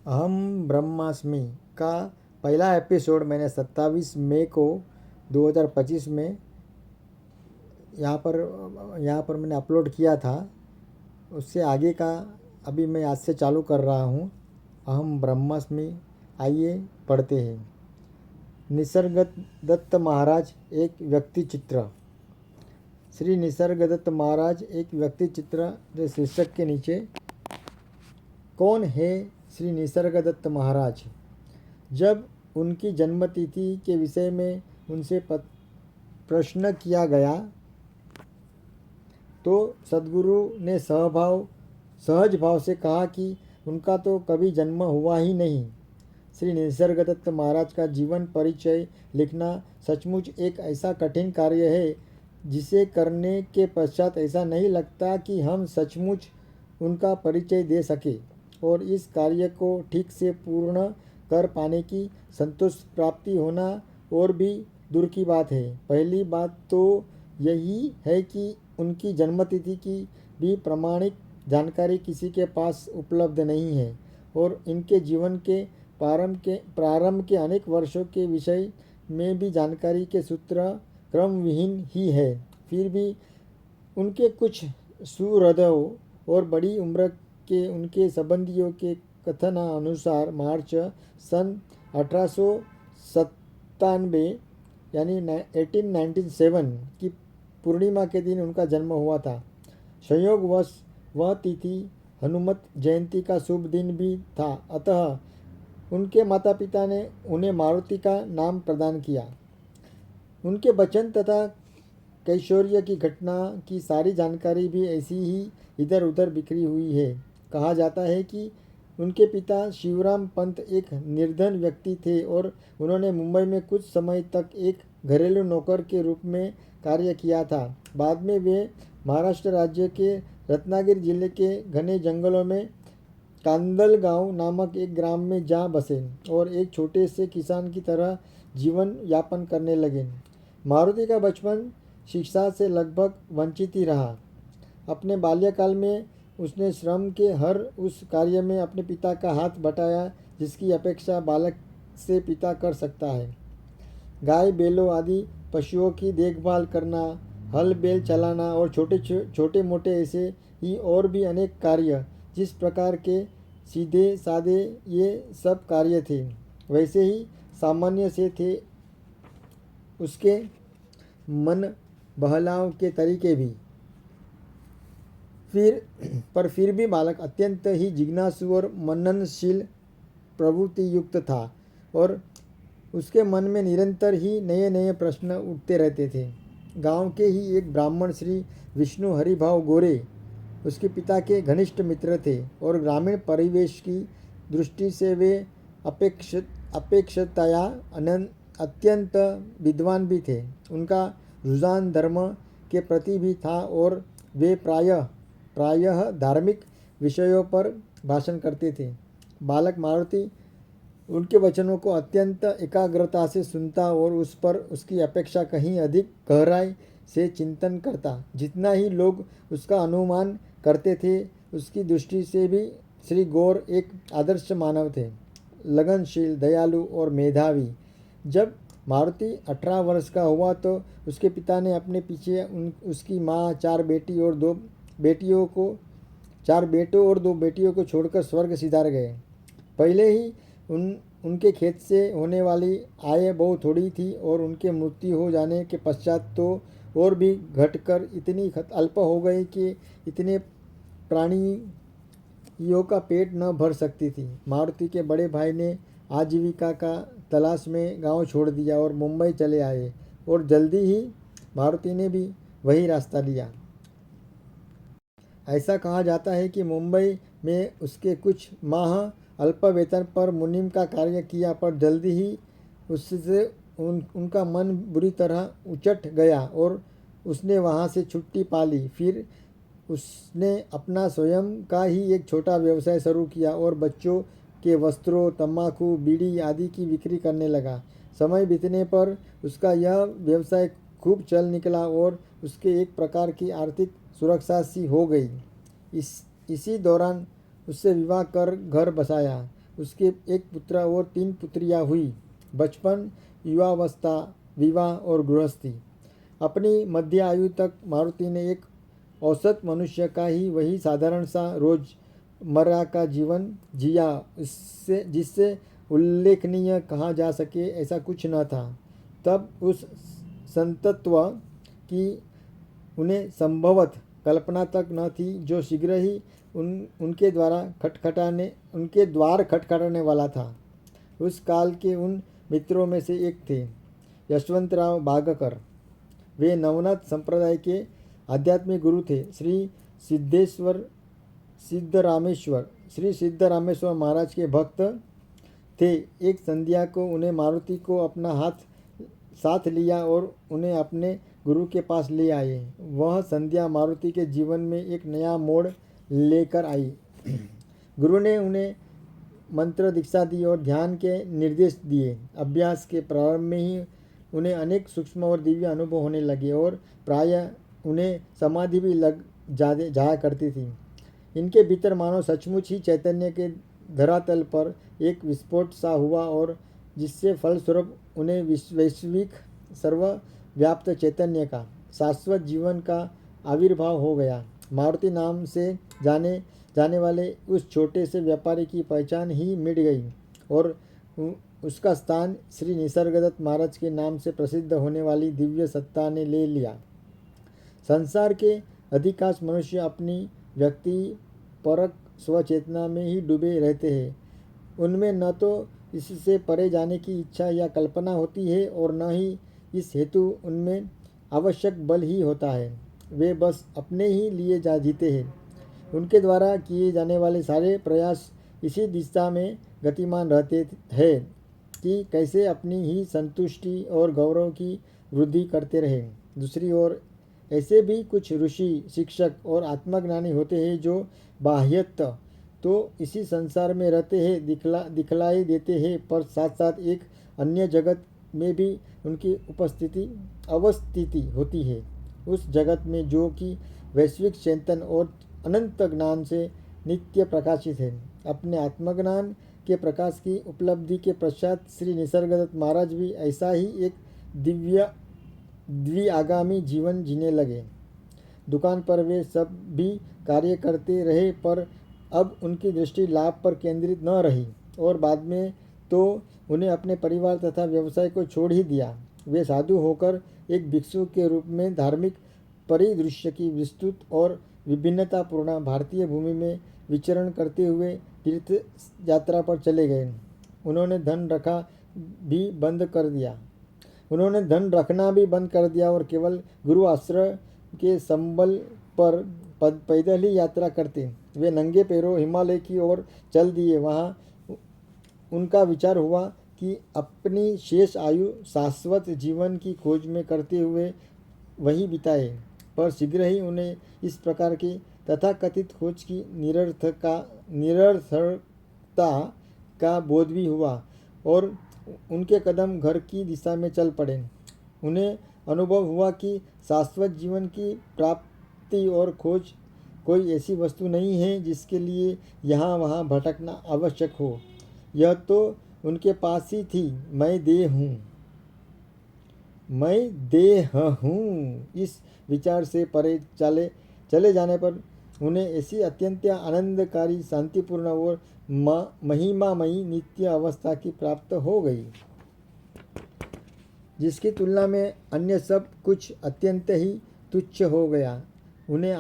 अहम ब्रह्मास्मि का पहला एपिसोड मैंने 27 मई को 2025 में यहाँ पर मैंने अपलोड किया था। उससे आगे का अभी मैं आज से चालू कर रहा हूँ। अहम ब्रह्मास्मि, आइए पढ़ते हैं। निसर्गदत्त महाराज एक व्यक्ति चित्र। श्री निसर्गदत्त महाराज एक व्यक्ति चित्र जो शीर्षक के नीचे, कौन है श्री निसर्गदत्त महाराज? जब उनकी जन्मतिथि के विषय में उनसे प्रश्न किया गया तो सद्गुरु ने सहज भाव से कहा कि उनका तो कभी जन्म हुआ ही नहीं। श्री निसर्गदत्त महाराज का जीवन परिचय लिखना सचमुच एक ऐसा कठिन कार्य है जिसे करने के पश्चात ऐसा नहीं लगता कि हम सचमुच उनका परिचय दे सके, और इस कार्य को ठीक से पूर्ण कर पाने की संतोष प्राप्ति होना और भी दूर की बात है। पहली बात तो यही है कि उनकी जन्मतिथि की भी प्रमाणिक जानकारी किसी के पास उपलब्ध नहीं है, और इनके जीवन के प्रारंभ के अनेक वर्षों के विषय में भी जानकारी के सूत्र क्रमविहीन ही है। फिर भी उनके कुछ सुहृदों और बड़ी उम्र के उनके संबंधियों के कथनानुसार मार्च सन 1897 यानी 1897 की पूर्णिमा के दिन उनका जन्म हुआ था। संयोगवश वह तिथि हनुमत जयंती का शुभ दिन भी था, अतः उनके माता पिता ने उन्हें मारुति का नाम प्रदान किया। उनके बचपन तथा कैशोर्य की घटना की सारी जानकारी भी ऐसी ही इधर उधर बिखरी हुई है। कहा जाता है कि उनके पिता शिवराम पंत एक निर्धन व्यक्ति थे और उन्होंने मुंबई में कुछ समय तक एक घरेलू नौकर के रूप में कार्य किया था। बाद में वे महाराष्ट्र राज्य के रत्नागिरी जिले के घने जंगलों में कांदलगांव नामक एक ग्राम में जा बसे और एक छोटे से किसान की तरह जीवन यापन करने लगे। मारुति का बचपन शिक्षा से लगभग वंचित ही रहा। अपने बाल्यकाल में उसने श्रम के हर उस कार्य में अपने पिता का हाथ बटाया जिसकी अपेक्षा बालक से पिता कर सकता है। गाय बैलों आदि पशुओं की देखभाल करना, हल बैल चलाना और छोटे मोटे ऐसे ही और भी अनेक कार्य, जिस प्रकार के सीधे सादे ये सब कार्य थे वैसे ही सामान्य से थे उसके मन बहलाव के तरीके भी। फिर भी बालक अत्यंत ही जिज्ञासु और मननशील प्रवृत्ति युक्त था और उसके मन में निरंतर ही नए नए प्रश्न उठते रहते थे। गांव के ही एक ब्राह्मण श्री विष्णु हरिभाव गोरे उसके पिता के घनिष्ठ मित्र थे और ग्रामीण परिवेश की दृष्टि से वे अपेक्षतया अत्यंत विद्वान भी थे। उनका रुझान धर्म के प्रति भी था और वे प्रायः धार्मिक विषयों पर भाषण करते थे। बालक मारुति उनके वचनों को अत्यंत एकाग्रता से सुनता और उस पर उसकी अपेक्षा कहीं अधिक गहराई से चिंतन करता। जितना ही लोग उसका अनुमान करते थे, उसकी दृष्टि से भी श्री गौर एक आदर्श मानव थे, लगनशील, दयालु और मेधावी। जब मारुति 18 वर्ष का हुआ तो उसके पिता ने अपने पीछे उसकी माँ, 4 बेटों और 2 बेटियों को छोड़कर स्वर्ग सिधार गए। पहले ही उनके खेत से होने वाली आय बहुत थोड़ी थी और उनके मृत्यु हो जाने के पश्चात तो और भी घटकर इतनी अल्प हो गई कि इतने प्राणियों का पेट न भर सकती थी। मारुति के बड़े भाई ने आजीविका का तलाश में गांव छोड़ दिया और मुंबई चले आए और जल्दी ही मारुति ने भी वही रास्ता लिया। ऐसा कहा जाता है कि मुंबई में उसके कुछ माह अल्प वेतन पर मुनीम का कार्य किया, पर जल्दी ही उससे उनका मन बुरी तरह उचट गया और उसने वहाँ से छुट्टी पा ली। फिर उसने अपना स्वयं का ही एक छोटा व्यवसाय शुरू किया और बच्चों के वस्त्रों, तंबाकू, बीड़ी आदि की बिक्री करने लगा। समय बीतने पर उसका यह व्यवसाय खूब चल निकला और उसके एक प्रकार की आर्थिक सुरक्षा सी हो गई। इसी दौरान उससे विवाह कर घर बसाया। उसके एक पुत्र और 3 पुत्रियां हुई। बचपन, युवावस्था, विवाह और गृहस्थी। अपनी मध्य आयु तक मारुति ने एक औसत मनुष्य का ही वही साधारण सा रोजमर्रा का जीवन जिया, इससे जिससे उल्लेखनीय कहा जा सके ऐसा कुछ न था। तब उस संतत्व की उन्हें संभवत कल्पना तक न थी जो शीघ्र ही उनके द्वार खटखटाने वाला था। उस काल के उन मित्रों में से एक थे यशवंतराव बागकर। वे नवनाथ संप्रदाय के आध्यात्मिक गुरु थे। श्री सिद्धरामेश्वर महाराज के भक्त थे। एक संध्या को उन्हें मारुति को अपना साथ लिया और उन्हें अपने गुरु के पास ले आए। वह संध्या मारुति के जीवन में एक नया मोड़ लेकर आई। गुरु ने उन्हें मंत्र दीक्षा दी और ध्यान के निर्देश दिए। अभ्यास के प्रारंभ में ही उन्हें अनेक सूक्ष्म और दिव्य अनुभव होने लगे और प्रायः उन्हें समाधि भी लग जाया करती थी। इनके भीतर मानो सचमुच ही चैतन्य के धरातल पर एक विस्फोट सा हुआ और जिससे फलस्वरूप उन्हें वैश्विक सर्वव्याप्त चैतन्य का शाश्वत जीवन का आविर्भाव हो गया। मारुति नाम से जाने वाले उस छोटे से व्यापारी की पहचान ही मिट गई और उसका स्थान श्री निसर्गदत्त महाराज के नाम से प्रसिद्ध होने वाली दिव्य सत्ता ने ले लिया। संसार के अधिकांश मनुष्य अपनी व्यक्ति परक स्वचेतना में ही डूबे रहते हैं। उनमें न तो इससे परे जाने की इच्छा या कल्पना होती है और न ही इस हेतु उनमें आवश्यक बल ही होता है। वे बस अपने ही लिए जीते हैं। उनके द्वारा किए जाने वाले सारे प्रयास इसी दिशा में गतिमान रहते हैं कि कैसे अपनी ही संतुष्टि और गौरव की वृद्धि करते रहें। दूसरी ओर ऐसे भी कुछ ऋषि, शिक्षक और आत्मज्ञानी होते हैं जो बाह्यतः तो इसी संसार में रहते हैं, दिखलाई देते हैं, पर साथ साथ एक अन्य जगत में भी उनकी अवस्थिति होती है। उस जगत में जो कि वैश्विक चेतन और अनंत ज्ञान से नित्य प्रकाशित है। अपने आत्मज्ञान के प्रकाश की उपलब्धि के पश्चात श्री निसर्गदत्त महाराज भी ऐसा ही एक द्विआगामी जीवन जीने लगे। दुकान पर वे सब भी कार्य करते रहे, पर अब उनकी दृष्टि लाभ पर केंद्रित न रही और बाद में तो उन्हें अपने परिवार तथा व्यवसाय को छोड़ ही दिया। वे साधु होकर एक भिक्षु के रूप में धार्मिक परिदृश्य की विस्तृत और विभिन्नतापूर्ण भारतीय भूमि में विचरण करते हुए तीर्थ यात्रा पर चले गए। उन्होंने धन रखना भी बंद कर दिया और केवल गुरु आश्रय के संबल पर पैदल ही यात्रा करते। वे नंगे पैरों हिमालय की ओर चल दिए। वहाँ उनका विचार हुआ कि अपनी शेष आयु शाश्वत जीवन की खोज में करते हुए वहीं बिताए, पर शीघ्र ही उन्हें इस प्रकार की तथाकथित खोज की निरर्थकता का बोध भी हुआ और उनके कदम घर की दिशा में चल पड़े। उन्हें अनुभव हुआ कि शाश्वत जीवन की प्राप्ति और खोज कोई ऐसी वस्तु नहीं है जिसके लिए यहाँ वहाँ भटकना आवश्यक हो। यह तो उनके पास ही थी। मैं देह हूँ। इस विचार से परे चले जाने पर उन्हें ऐसी अत्यंत आनंदकारी, शांतिपूर्ण और महिमामयी नित्य अवस्था की प्राप्त हो गई जिसकी तुलना में अन्य सब कुछ अत्यंत ही तुच्छ हो गया। उन्हें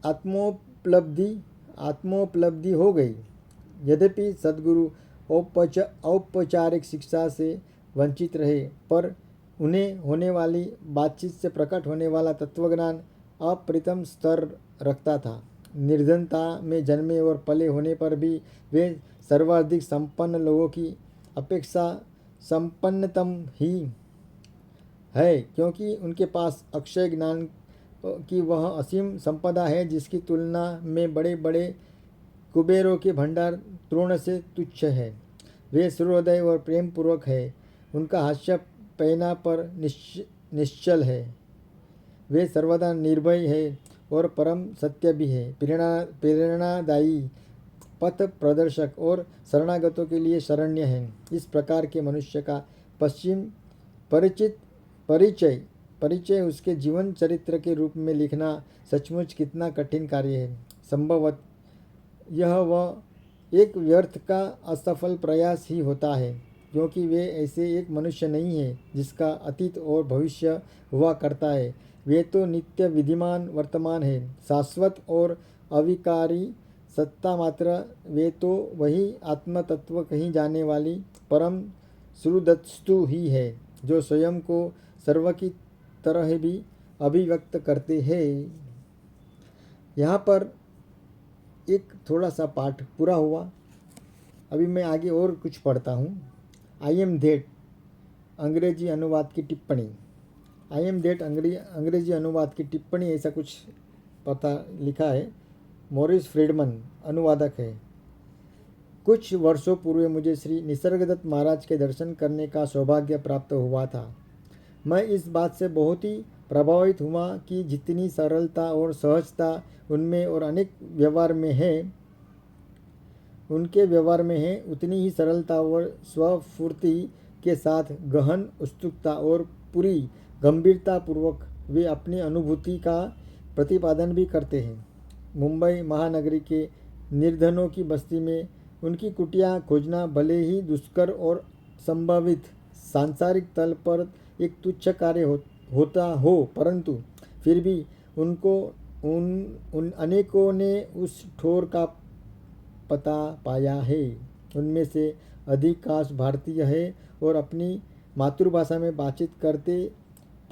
आत्मोपलब्धि हो गई। यद्यपि सद्गुरु औपचारिक शिक्षा से वंचित रहे, पर उन्हें होने वाली बातचीत से प्रकट होने वाला तत्वज्ञान अप्रतिम स्तर रखता था। निर्धनता में जन्मे और पले होने पर भी वे सर्वाधिक संपन्न लोगों की अपेक्षा संपन्नतम ही है, क्योंकि उनके पास अक्षय ज्ञान की वह असीम संपदा है जिसकी तुलना में बड़े बड़े कुबेरों के भंडार तृण से तुच्छ है। वे सूर्योदय और प्रेम पूर्वक है। उनका हास्य पैना पर निश्चल है। वे सर्वदा निर्भय है और परम सत्य भी है, प्रेरणादायी पथ प्रदर्शक और शरणागतों के लिए शरण्य है। इस प्रकार के मनुष्य का पश्चिम परिचय उसके जीवन चरित्र के रूप में लिखना सचमुच कितना कठिन कार्य है। संभवत यह वह एक व्यर्थ का असफल प्रयास ही होता है, क्योंकि वे ऐसे एक मनुष्य नहीं है जिसका अतीत और भविष्य हुआ करता है। वे तो नित्य विद्यमान वर्तमान है, शाश्वत और अविकारी सत्ता मात्र। वे तो वही आत्म तत्व कही जाने वाली परम श्रुदस्तु ही है, जो स्वयं को सर्व की तरह भी अभिव्यक्त करते हैं। यहाँ पर एक थोड़ा सा पाठ पूरा हुआ। अभी मैं आगे और कुछ पढ़ता हूँ। आई एम दैट अंग्रेजी अनुवाद की टिप्पणी। आई एम दैट अंग्रेजी अनुवाद की टिप्पणी ऐसा कुछ पता लिखा है। मॉरिस फ्रीडमन अनुवादक है। कुछ वर्षों पूर्व मुझे श्री निसर्गदत्त महाराज के दर्शन करने का सौभाग्य प्राप्त हुआ था। मैं इस बात से बहुत ही प्रभावित हुआ कि जितनी सरलता और सहजता उनमें और अनेक व्यवहार में है, उनके व्यवहार में है, उतनी ही सरलता और स्वफूर्ति के साथ गहन उत्सुकता और पूरी गंभीरता पूर्वक वे अपनी अनुभूति का प्रतिपादन भी करते हैं। मुंबई महानगरी के निर्धनों की बस्ती में उनकी कुटिया खोजना भले ही दुष्कर और संभावित सांसारिक तल पर एक तुच्छ कार्य होता हो, परंतु फिर भी उन अनेकों ने उस ठोर का पता पाया है। उनमें से अधिकांश भारतीय है और अपनी मातृभाषा में बातचीत करते,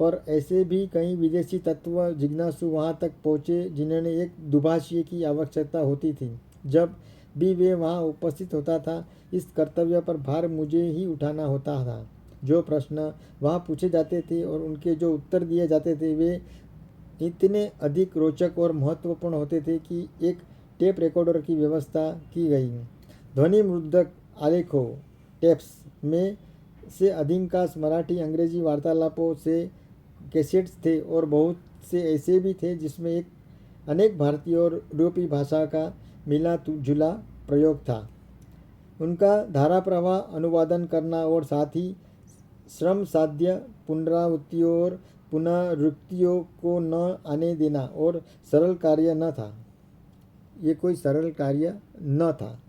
पर ऐसे भी कई विदेशी तत्व जिज्ञासु वहाँ तक पहुँचे जिन्हें एक दुभाषी की आवश्यकता होती थी। जब भी वे वहाँ उपस्थित होता था, इस कर्तव्य पर भार मुझे ही उठाना होता था। जो प्रश्न वहाँ पूछे जाते थे और उनके जो उत्तर दिए जाते थे, वे इतने अधिक रोचक और महत्वपूर्ण होते थे कि एक टेप रिकॉर्डर की व्यवस्था की गई। ध्वनि मुद्रक आलेखों टेप्स में से अधिकांश मराठी अंग्रेजी वार्तालापों से कैसेट्स थे और बहुत से ऐसे भी थे जिसमें अनेक भारतीय और यूरोपीय भाषा का मिला जुला प्रयोग था। उनका धारा प्रवाह अनुवादन करना और साथ ही श्रम साध्य पुनरावृत्तियों और पुनरावृत्तियों को न आने देना और सरल कार्य न था। ये कोई सरल कार्य न था।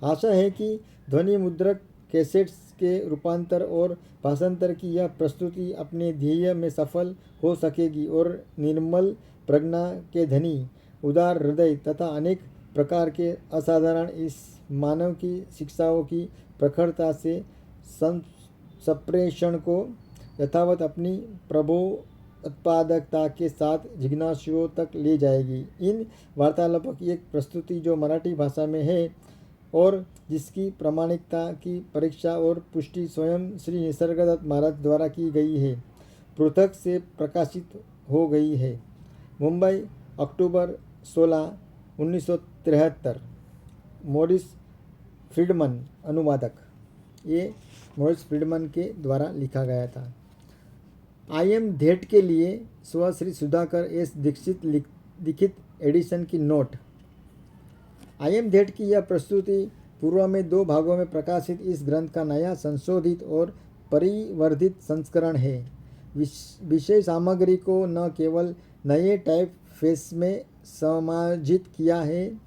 आशा है कि ध्वनि मुद्रक कैसेट्स के रूपांतर और भाषांतर की यह प्रस्तुति अपने ध्येय में सफल हो सकेगी और निर्मल प्रज्ञा के धनी, उदार हृदय तथा अनेक प्रकार के असाधारण इस मानव की शिक्षाओं की प्रखरता से संप्रेषण को यथावत अपनी उत्पादकता के साथ जिज्ञासुओं तक ले जाएगी। इन वार्तालापों की एक प्रस्तुति जो मराठी भाषा में है और जिसकी प्रामाणिकता की परीक्षा और पुष्टि स्वयं श्री निसर्गदत्त महाराज द्वारा की गई है, पृथक से प्रकाशित हो गई है। मुंबई, अक्टूबर 16, 1973। मॉरिस फ्रीडमन अनुवादक। ये मॉरिस फ्रीडमन के द्वारा लिखा गया था। आई एम दैट के लिए स्व श्री सुधाकर एस दीक्षित लिखित एडिशन की नोट। आई एम दैट की यह प्रस्तुति पूर्व में 2 भागों में प्रकाशित इस ग्रंथ का नया संशोधित और परिवर्धित संस्करण है। विषय सामग्री को न केवल नए टाइप फेस में समायोजित किया है,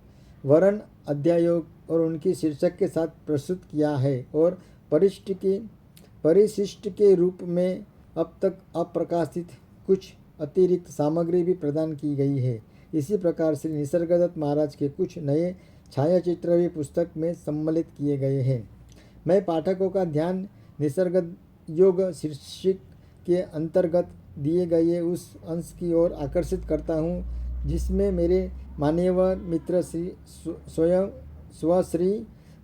वरन अध्यायों और उनकी शीर्षक के साथ प्रस्तुत किया है और परिशिष्ट के रूप में अब तक अप्रकाशित कुछ अतिरिक्त सामग्री भी प्रदान की गई है। इसी प्रकार श्री निसर्गदत्त महाराज के कुछ नए छायाचित्र भी पुस्तक में सम्मिलित किए गए हैं। मैं पाठकों का ध्यान निसर्ग योग शीर्षक के अंतर्गत दिए गए उस अंश की ओर आकर्षित करता हूँ जिसमें मेरे मान्यवर मित्र श्री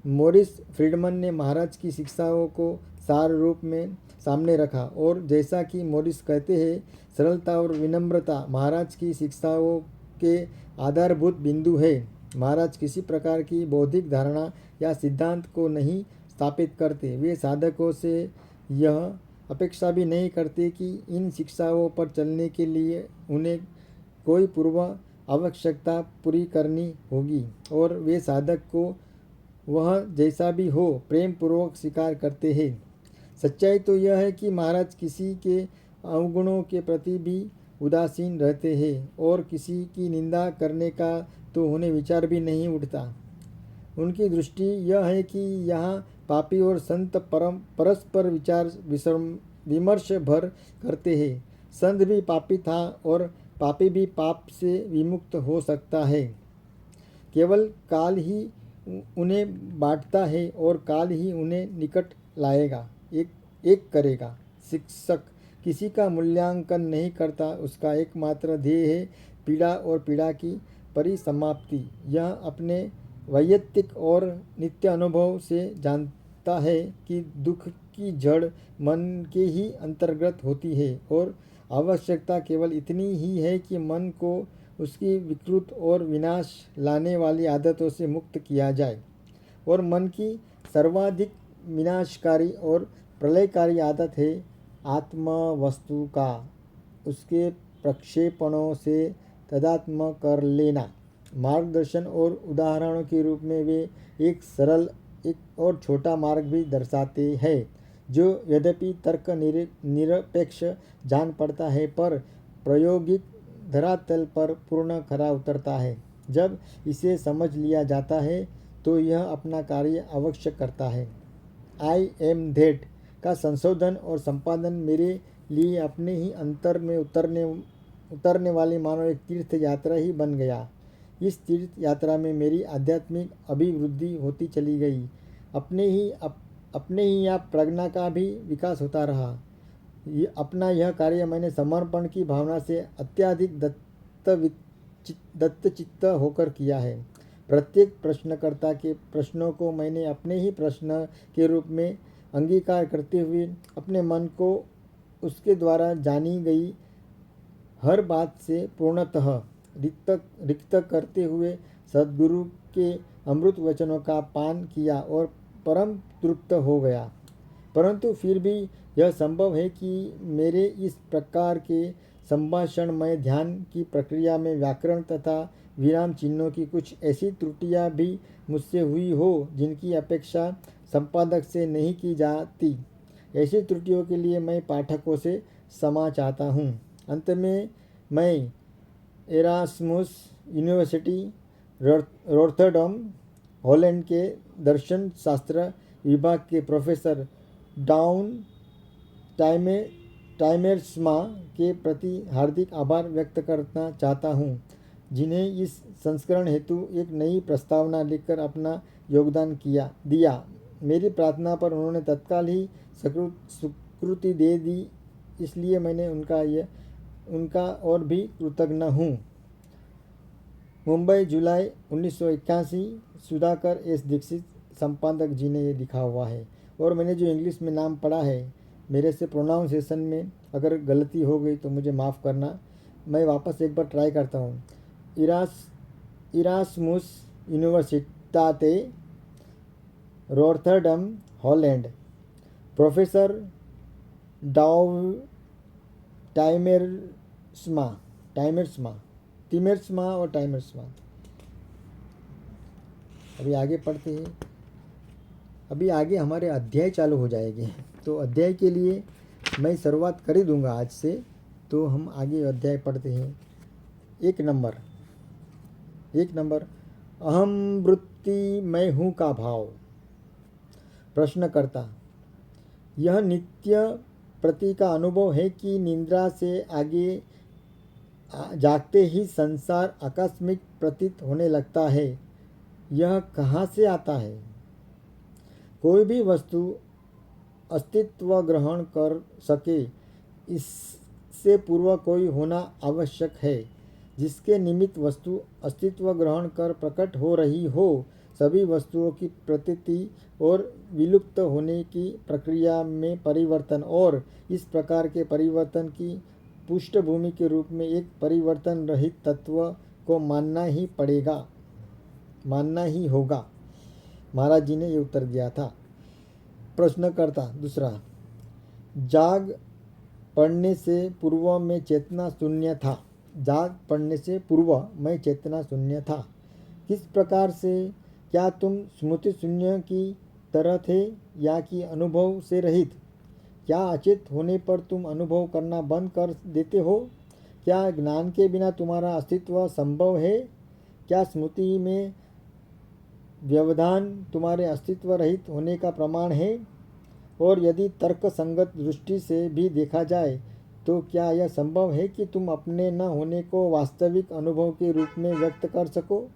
मॉरिस फ्रीडमन ने महाराज की शिक्षाओं को सार रूप में सामने रखा। और जैसा कि मॉरिस कहते हैं, सरलता और विनम्रता महाराज की शिक्षाओं के आधारभूत बिंदु है। महाराज किसी प्रकार की बौद्धिक धारणा या सिद्धांत को नहीं स्थापित करते। वे साधकों से यह अपेक्षा भी नहीं करते कि इन शिक्षाओं पर चलने के लिए उन्हें कोई पूर्व आवश्यकता पूरी करनी होगी और वे साधक को वह जैसा भी हो प्रेम पूर्वक स्वीकार करते हैं। सच्चाई तो यह है कि महाराज किसी के अवगुणों के प्रति भी उदासीन रहते हैं और किसी की निंदा करने का तो उन्हें विचार भी नहीं उठता। उनकी दृष्टि यह है कि यहाँ पापी और संत परस्पर विचार विमर्श भर करते हैं। संत भी पापी था और पापी भी पाप से विमुक्त हो सकता है। केवल काल ही उन्हें बांटता है और काल ही उन्हें निकट लाएगा, एक करेगा। शिक्षक किसी का मूल्यांकन नहीं करता, उसका एकमात्र ध्येय है पीड़ा और पीड़ा की परिसमाप्ति। यह अपने वैयक्तिक और नित्य अनुभव से जानता है कि दुख की जड़ मन के ही अंतर्गत होती है और आवश्यकता केवल इतनी ही है कि मन को उसकी विकृत और विनाश लाने वाली आदतों से मुक्त किया जाए। और मन की सर्वाधिक विनाशकारी और प्रलयकारी आदत है आत्म वस्तु का उसके प्रक्षेपणों से तदात्म कर लेना। मार्गदर्शन और उदाहरणों के रूप में वे एक सरल एक और छोटा मार्ग भी दर्शाते हैं, जो यद्यपि तर्क निरपेक्ष जान पड़ता है पर प्रायोगिक धरातल पर पूर्ण खरा उतरता है। जब इसे समझ लिया जाता है तो यह अपना कार्य अवश्य करता है। आई एम दैट का संशोधन और संपादन मेरे लिए अपने ही अंतर में उतरने वाली मानो एक तीर्थ यात्रा ही बन गया। इस तीर्थ यात्रा में मेरी आध्यात्मिक अभिवृद्धि होती चली गई। अपने ही या प्रज्ञा का भी विकास होता रहा। अपना यह कार्य मैंने समर्पण की भावना से अत्यधिक दत्तचित्त होकर किया है। प्रत्येक प्रश्नकर्ता के प्रश्नों को मैंने अपने ही प्रश्न के रूप में अंगीकार करते हुए अपने मन को उसके द्वारा जानी गई हर बात से पूर्णतः रिक्त करते हुए सद्गुरु के अमृत वचनों का पान किया और परम तृप्त हो गया। परंतु फिर भी यह संभव है कि मेरे इस प्रकार के संभाषणमय ध्यान की प्रक्रिया में व्याकरण तथा विराम चिन्हों की कुछ ऐसी त्रुटियां भी मुझसे हुई हो जिनकी अपेक्षा संपादक से नहीं की जाती। ऐसी त्रुटियों के लिए मैं पाठकों से क्षमा चाहता हूँ। अंत में मैं एरास्मुस यूनिवर्सिटी रोटरडम हॉलैंड के दर्शन शास्त्र विभाग के प्रोफेसर डाउन टाइमेर्समा के प्रति हार्दिक आभार व्यक्त करना चाहता हूँ, जिन्हें इस संस्करण हेतु एक नई प्रस्तावना लिखकर अपना योगदान दिया। मेरी प्रार्थना पर उन्होंने तत्काल ही स्वीकृति दे दी, इसलिए मैंने उनका और भी कृतज्ञ हूँ। मुंबई, जुलाई 1981। सुधाकर एस दीक्षित संपादक जी ने ये लिखा हुआ है। और मैंने जो इंग्लिश में नाम पढ़ा है, मेरे से प्रोनाउंसिएशन में अगर गलती हो गई तो मुझे माफ़ करना। मैं वापस एक बार ट्राई करता हूँ। इरास्मुस यूनिवर्सिटाते रोटरडम हॉलैंड, प्रोफेसर डाउ टाइमेर्समा। अभी आगे पढ़ते हैं। अभी आगे हमारे अध्याय चालू हो जाएंगे, तो अध्याय के लिए मैं शुरुआत कर ही दूंगा आज से। तो हम आगे अध्याय पढ़ते हैं। एक नंबर अहम वृत्ति मैं हूँ का भाव। प्रश्नकर्ता, यह नित्य प्रति का अनुभव है कि निद्रा से आगे जागते ही संसार आकस्मिक प्रतीत होने लगता है। यह कहाँ से आता है? कोई भी वस्तु अस्तित्व ग्रहण कर सके इससे पूर्व कोई होना आवश्यक है, जिसके निमित्त वस्तु अस्तित्व ग्रहण कर प्रकट हो रही हो। सभी वस्तुओं की प्रतीति और विलुप्त होने की प्रक्रिया में परिवर्तन और इस प्रकार के परिवर्तन की पृष्ठभूमि के रूप में एक परिवर्तन रहित तत्व को मानना ही होगा। महाराज जी ने ये उत्तर दिया था। प्रश्नकर्ता दूसरा, जाग पड़ने से पूर्व मैं चेतना शून्य था। किस प्रकार से क्या तुम स्मृति शून्य की तरह थे या कि अनुभव से रहित? क्या अचेत होने पर तुम अनुभव करना बंद कर देते हो? क्या ज्ञान के बिना तुम्हारा अस्तित्व संभव है? क्या स्मृति में व्यवधान तुम्हारे अस्तित्व रहित होने का प्रमाण है? और यदि तर्क संगत दृष्टि से भी देखा जाए तो क्या यह संभव है कि तुम अपने न होने को वास्तविक अनुभव के रूप में व्यक्त कर सको?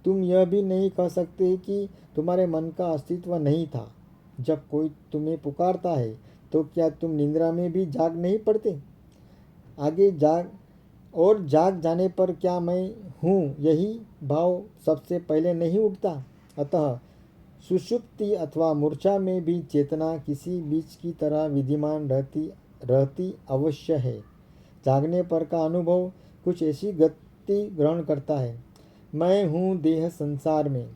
तुम यह भी नहीं कह सकते कि तुम्हारे मन का अस्तित्व नहीं था। जब कोई तुम्हें पुकारता है तो क्या तुम निद्रा में भी जाग नहीं पड़ते? आगे जाग जाने पर क्या मैं हूँ यही भाव सबसे पहले नहीं उठता? अतः सुषुप्ति अथवा मूर्छा में भी चेतना किसी बीज की तरह विद्यमान रहती अवश्य है। जागने पर का अनुभव कुछ ऐसी गति ग्रहण करता है। मैं हूँ देह संसार में,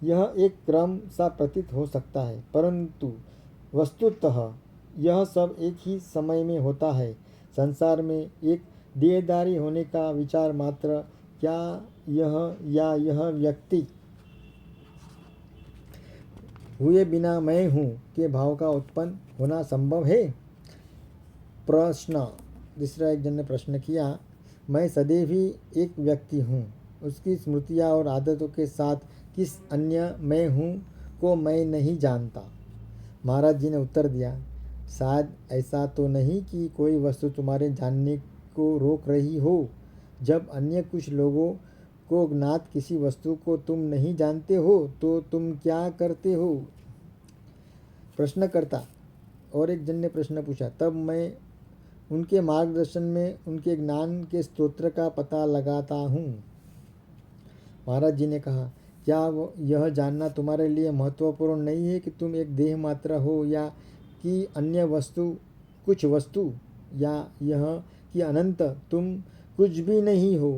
यह एक क्रम सा प्रतीत हो सकता है, परंतु वस्तुतः यह सब एक ही समय में होता है। संसार में एक देहधारी होने का विचार मात्र क्या यह व्यक्ति हुए बिना मैं हूँ के भाव का उत्पन्न होना संभव है? प्रश्न। दूसरा एक जन ने प्रश्न किया, मैं सदैव ही एक व्यक्ति हूँ, उसकी स्मृतियाँ और आदतों के साथ किस अन्य मैं हूँ को मैं नहीं जानता। महाराज जी ने उत्तर दिया, शायद ऐसा तो नहीं कि कोई वस्तु तुम्हारे जानने को रोक रही हो। जब अन्य कुछ लोगों को ज्ञात किसी वस्तु को तुम नहीं जानते हो तो तुम क्या करते हो? प्रश्नकर्ता। और एक जन ने प्रश्न पूछा, तब मैं उनके मार्गदर्शन में उनके ज्ञान के स्तोत्र का पता लगाता हूँ। महाराज जी ने कहा, क्या यह जानना तुम्हारे लिए महत्वपूर्ण नहीं है कि तुम एक देह मात्र हो या कि अन्य वस्तु कुछ वस्तु, या यह कि अनंत तुम कुछ भी नहीं हो?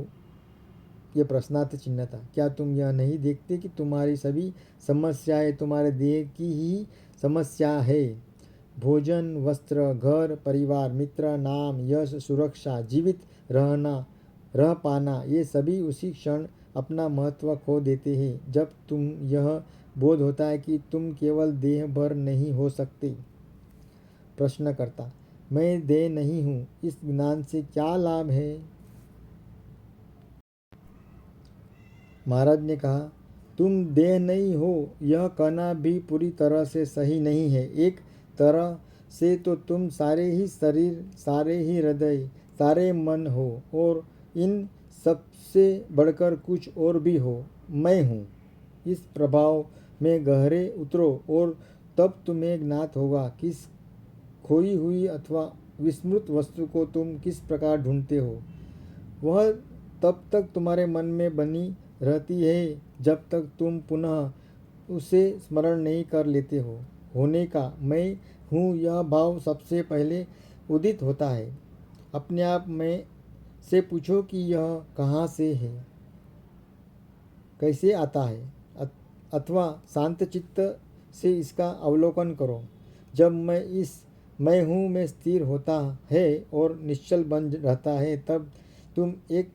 यह प्रश्नार्थ चिन्ह था। क्या तुम यह नहीं देखते कि तुम्हारी सभी समस्याएं तुम्हारे देह की ही समस्या है? भोजन, वस्त्र, घर, परिवार, मित्र, नाम, यश, सुरक्षा, जीवित रह पाना, ये सभी उसी क्षण अपना महत्व खो देते हैं जब तुम यह बोध होता है कि तुम केवल देह भर नहीं हो सकते। प्रश्नकर्ता। मैं देह नहीं हूँ, इस ज्ञान से क्या लाभ है? महाराज ने कहा, तुम देह नहीं हो यह कहना भी पूरी तरह से सही नहीं है। एक तरह से तो तुम सारे ही शरीर, सारे ही हृदय, सारे मन हो, और इन सबसे बढ़कर कुछ और भी हो, मैं हूँ। इस प्रभाव में गहरे उतरो और तब तुम्हें ज्ञात होगा किस खोई हुई अथवा विस्मृत वस्तु को तुम किस प्रकार ढूंढते हो। वह तब तक तुम्हारे मन में बनी रहती है जब तक तुम पुनः उसे स्मरण नहीं कर लेते हो। होने का मैं हूँ यह भाव सबसे पहले उदित होता है। अपने आप में से पूछो कि यह कहाँ से है, कैसे आता है, अथवा शांत चित्त से इसका अवलोकन करो। जब मैं हूँ में स्थिर होता है और निश्चल बन रहता है, तब तुम एक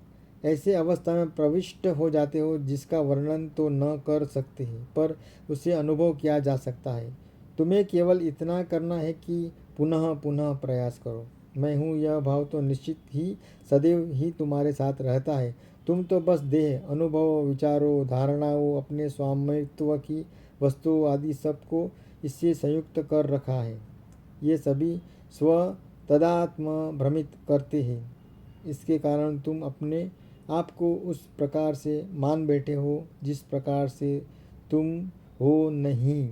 ऐसे अवस्था में प्रविष्ट हो जाते हो जिसका वर्णन तो न कर सकते हैं, पर उसे अनुभव किया जा सकता है। तुम्हें केवल इतना करना है कि पुनः पुनः प्रयास करो। मैं हूँ यह भाव तो निश्चित ही सदैव ही तुम्हारे साथ रहता है। तुम तो बस देह, अनुभव, विचारों, धारणाओं, अपने स्वामित्व की वस्तुओं आदि सबको इससे संयुक्त कर रखा है। ये सभी स्व तदात्म भ्रमित करते हैं। इसके कारण तुम अपने आप को उस प्रकार से मान बैठे हो जिस प्रकार से तुम हो नहीं।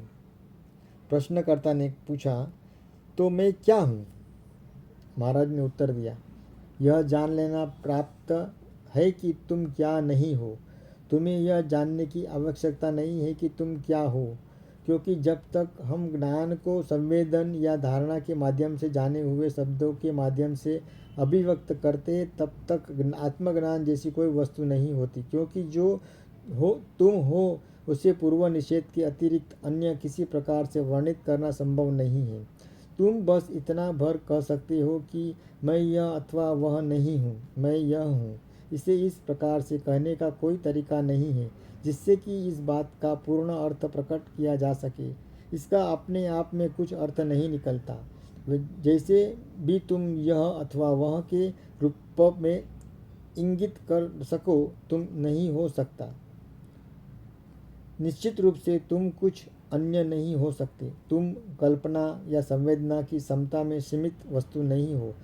प्रश्नकर्ता ने पूछा, तो मैं क्या हूँ? महाराज ने उत्तर दिया, यह जान लेना प्राप्त है कि तुम क्या नहीं हो। तुम्हें यह जानने की आवश्यकता नहीं है कि तुम क्या हो, क्योंकि जब तक हम ज्ञान को संवेदन या धारणा के माध्यम से जाने हुए शब्दों के माध्यम से अभिव्यक्त करते हैं, तब तक आत्मज्ञान जैसी कोई वस्तु नहीं होती, क्योंकि जो तुम हो उसे पूर्व निषेध के अतिरिक्त अन्य किसी प्रकार से वर्णित करना संभव नहीं है। तुम बस इतना भर कह सकते हो कि मैं यह अथवा वह नहीं हूँ, मैं यह हूँ। इसे इस प्रकार से कहने का कोई तरीका नहीं है जिससे कि इस बात का पूर्ण अर्थ प्रकट किया जा सके। इसका अपने आप में कुछ अर्थ नहीं निकलता। जैसे भी तुम यह अथवा वह के रूप में इंगित कर सको, तुम नहीं हो सकता। निश्चित रूप से तुम कुछ अन्य नहीं हो सकते। तुम कल्पना या संवेदना की क्षमता में सीमित वस्तु नहीं हो,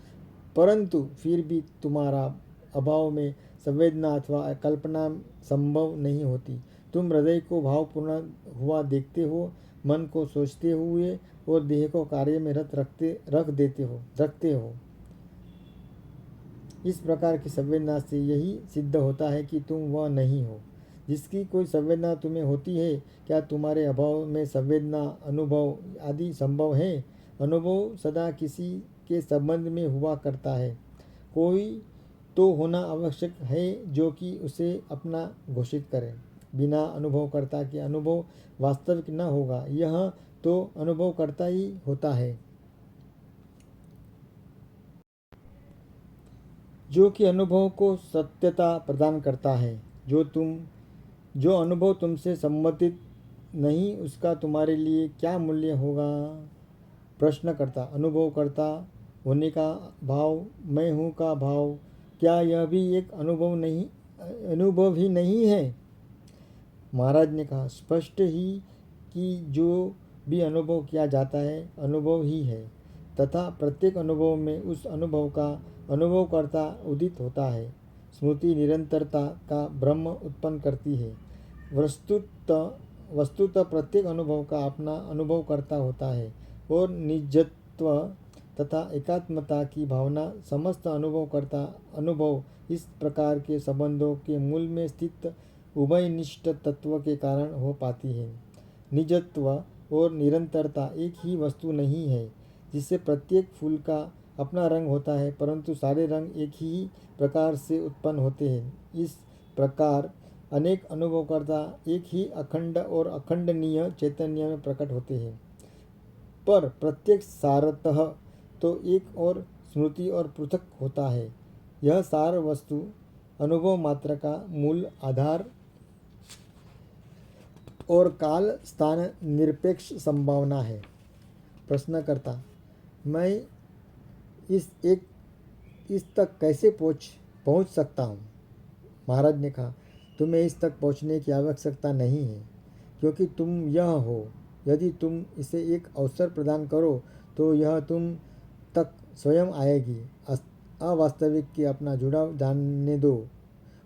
परंतु फिर भी तुम्हारा अभाव में संवेदना अथवा कल्पना संभव नहीं होती। तुम हृदय को भावपूर्ण हुआ देखते हो, मन को सोचते हुए और देह को कार्य में रखते हो। इस प्रकार की संवेदना से यही सिद्ध होता है कि तुम वह नहीं हो जिसकी कोई संवेदना तुम्हें होती है। क्या तुम्हारे अभाव में संवेदना, अनुभव आदि संभव है? अनुभव सदा किसी के संबंध में हुआ करता है। कोई तो होना आवश्यक है जो कि उसे अपना घोषित करे। बिना अनुभवकर्ता के अनुभव वास्तविक न होगा, यह तो अनुभवकर्ता ही होता है जो कि अनुभव को सत्यता प्रदान करता है। जो अनुभव तुमसे संबंधित नहीं, उसका तुम्हारे लिए क्या मूल्य होगा? प्रश्नकर्ता, अनुभवकर्ता होने का भाव, मैं हूँ का भाव, क्या यह भी एक अनुभव ही नहीं है? महाराज ने कहा, स्पष्ट ही कि जो भी अनुभव किया जाता है अनुभव ही है, तथा प्रत्येक अनुभव में उस अनुभव का अनुभवकर्ता उदित होता है। स्मृति निरंतरता का भ्रम उत्पन्न करती है। वस्तुतः प्रत्येक अनुभव का अपना अनुभवकर्ता होता है और निजत्व तथा एकात्मता की भावना समस्त अनुभवकर्ता अनुभव इस प्रकार के संबंधों के मूल में स्थित उभयनिष्ठ तत्व के कारण हो पाती है। निजत्व और निरंतरता एक ही वस्तु नहीं है, जिससे प्रत्येक फूल का अपना रंग होता है, परंतु सारे रंग एक ही प्रकार से उत्पन्न होते हैं। इस प्रकार अनेक अनुभवकर्ता एक ही अखंड और अखंडनीय चैतन्य में प्रकट होते हैं, पर प्रत्येक सारतः तो एक और स्मृति और पृथक होता है। यह सार वस्तु अनुभव मात्र का मूल आधार और काल स्थान निरपेक्ष संभावना है। प्रश्नकर्ता, मैं इस तक कैसे पहुँच सकता हूँ? महाराज ने कहा, तुम्हें इस तक पहुँचने की आवश्यकता नहीं है, क्योंकि तुम यह हो। यदि तुम इसे एक अवसर प्रदान करो तो यह तुम तक स्वयं आएगी। अवास्तविक के अपना जुड़ाव जानने दो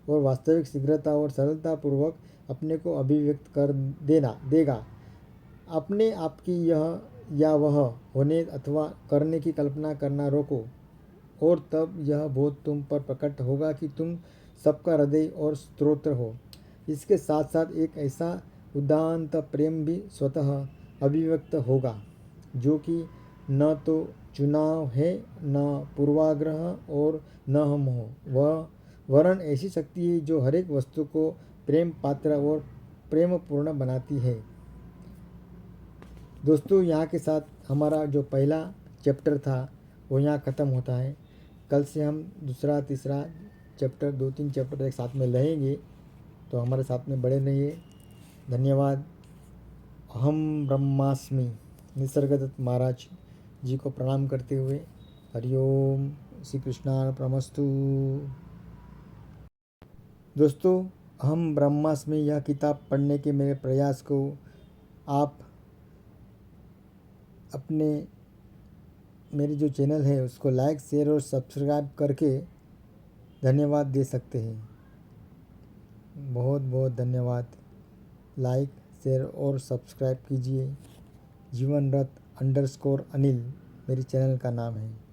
और वास्तविक शीघ्रता और सरलता पूर्वक अपने को अभिव्यक्त कर देगा। अपने आप की यह या वह होने अथवा करने की कल्पना करना रोको, और तब यह बोध तुम पर प्रकट होगा कि तुम सबका हृदय और स्रोत हो। इसके साथ साथ एक ऐसा उदात्त प्रेम भी स्वतः अभिव्यक्त होगा, जो कि न तो चुनाव है, न पूर्वाग्रह और न मोह। वह वरन ऐसी शक्ति है जो हर एक वस्तु को प्रेम पात्र और प्रेम पूर्ण बनाती है। दोस्तों, यहाँ के साथ हमारा जो पहला चैप्टर था वो यहाँ ख़त्म होता है। कल से हम दूसरा तीसरा चैप्टर 2-3 चैप्टर एक साथ में रहेंगे, तो हमारे साथ में बड़े रहिए। धन्यवाद। अहम ब्रह्मास्मि निसर्गदत्त महाराज जी को प्रणाम करते हुए हरिओम श्री कृष्णार्पणमस्तु। दोस्तों, अहम ब्रह्मास्मि यह किताब पढ़ने के मेरे प्रयास को आप अपने मेरे जो चैनल है उसको लाइक, शेयर और सब्सक्राइब करके धन्यवाद दे सकते हैं। बहुत बहुत धन्यवाद। लाइक, शेयर और सब्सक्राइब कीजिए। जीवन रथ _ अनिल मेरी चैनल का नाम है।